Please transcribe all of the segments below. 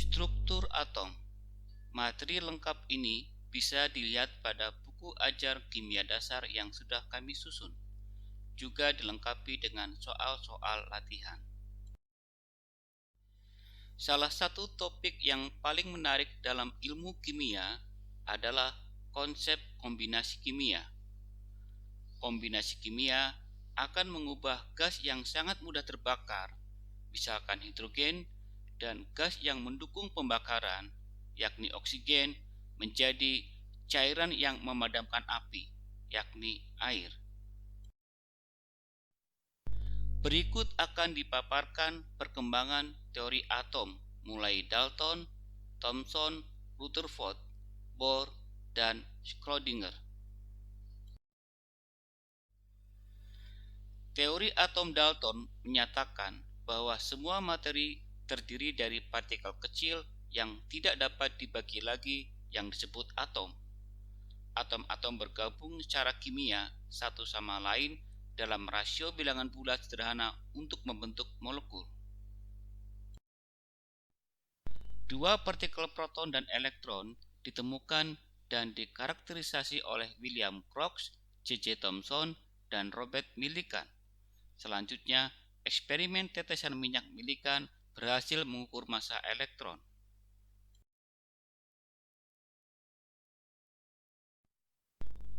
Struktur atom. Materi lengkap ini bisa dilihat pada buku ajar kimia dasar yang sudah kami susun. Juga dilengkapi dengan soal-soal latihan. Salah satu topik yang paling menarik dalam ilmu kimia adalah konsep kombinasi kimia. Kombinasi kimia akan mengubah gas yang sangat mudah terbakar, misalkan hidrogen, dan gas yang mendukung pembakaran, yakni oksigen, menjadi cairan yang memadamkan api, yakni air. Berikut akan dipaparkan perkembangan teori atom mulai Dalton, Thomson, Rutherford, Bohr, dan Schrödinger. Teori atom Dalton menyatakan bahwa semua materi terdiri dari partikel kecil yang tidak dapat dibagi lagi yang disebut atom. Atom-atom bergabung secara kimia satu sama lain dalam rasio bilangan bulat sederhana untuk membentuk molekul. Dua partikel proton dan elektron ditemukan dan dikarakterisasi oleh William Crookes, J.J. Thomson, dan Robert Millikan. Selanjutnya, eksperimen tetesan minyak Millikan berhasil mengukur massa elektron.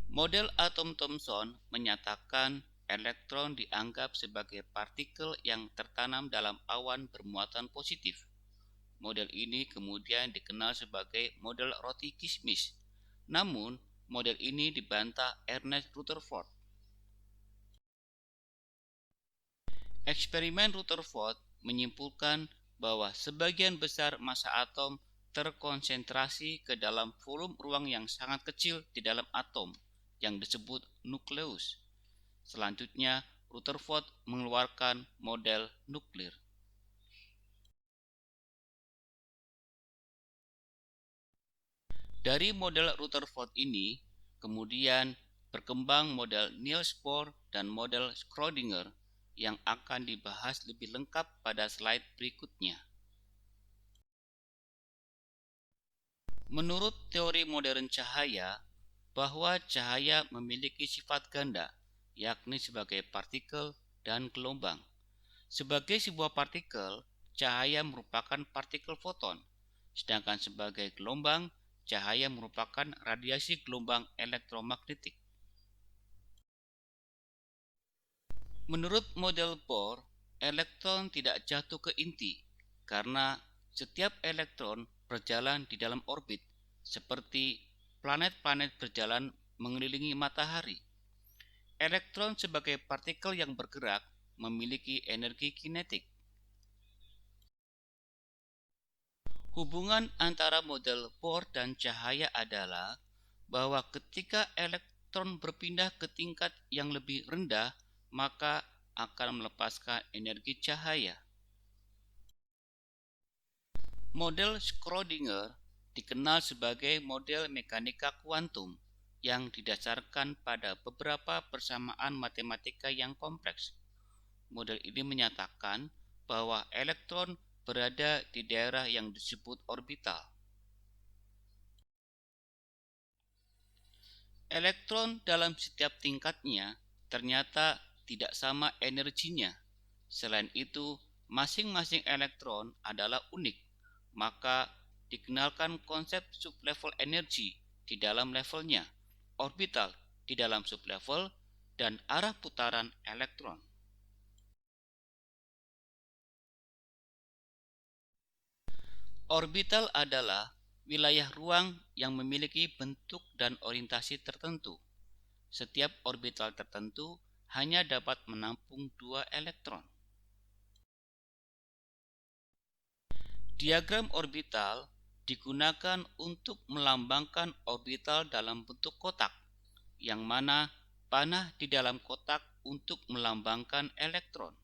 Model atom Thomson menyatakan elektron dianggap sebagai partikel yang tertanam dalam awan bermuatan positif. Model ini kemudian dikenal sebagai model roti kismis. Namun, model ini dibantah Ernest Rutherford. Eksperimen Rutherford menyimpulkan bahwa sebagian besar massa atom terkonsentrasi ke dalam volume ruang yang sangat kecil di dalam atom yang disebut nukleus. Selanjutnya, Rutherford mengeluarkan model nuklir. Dari model Rutherford ini, kemudian berkembang model Niels Bohr dan model Schrödinger yang akan dibahas lebih lengkap pada slide berikutnya. Menurut teori modern cahaya, bahwa cahaya memiliki sifat ganda, yakni sebagai partikel dan gelombang. Sebagai sebuah partikel, cahaya merupakan partikel foton, sedangkan sebagai gelombang, cahaya merupakan radiasi gelombang elektromagnetik. Menurut model Bohr, elektron tidak jatuh ke inti karena setiap elektron berjalan di dalam orbit seperti planet-planet berjalan mengelilingi matahari. Elektron sebagai partikel yang bergerak memiliki energi kinetik. Hubungan antara model Bohr dan cahaya adalah bahwa ketika elektron berpindah ke tingkat yang lebih rendah, maka akan melepaskan energi cahaya. Model Schrödinger dikenal sebagai model mekanika kuantum yang didasarkan pada beberapa persamaan matematika yang kompleks. Model ini menyatakan bahwa elektron berada di daerah yang disebut orbital. Elektron dalam setiap tingkatnya ternyata tidak sama energinya. Selain itu, masing-masing elektron adalah unik, maka dikenalkan konsep sublevel energi di dalam levelnya, orbital di dalam sublevel, dan arah putaran elektron. Orbital adalah wilayah ruang yang memiliki bentuk dan orientasi tertentu. Setiap orbital tertentu hanya dapat menampung 2 elektron. Diagram orbital digunakan untuk melambangkan orbital dalam bentuk kotak, yang mana panah di dalam kotak untuk melambangkan elektron.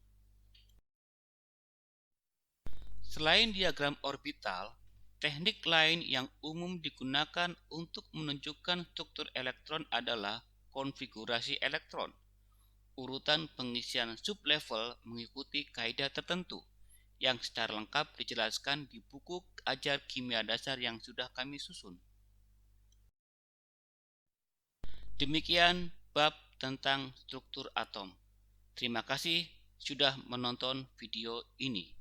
Selain diagram orbital, teknik lain yang umum digunakan untuk menunjukkan struktur elektron adalah konfigurasi elektron. Urutan pengisian sublevel mengikuti kaidah tertentu, yang secara lengkap dijelaskan di buku ajar kimia dasar yang sudah kami susun. Demikian bab tentang struktur atom. Terima kasih sudah menonton video ini.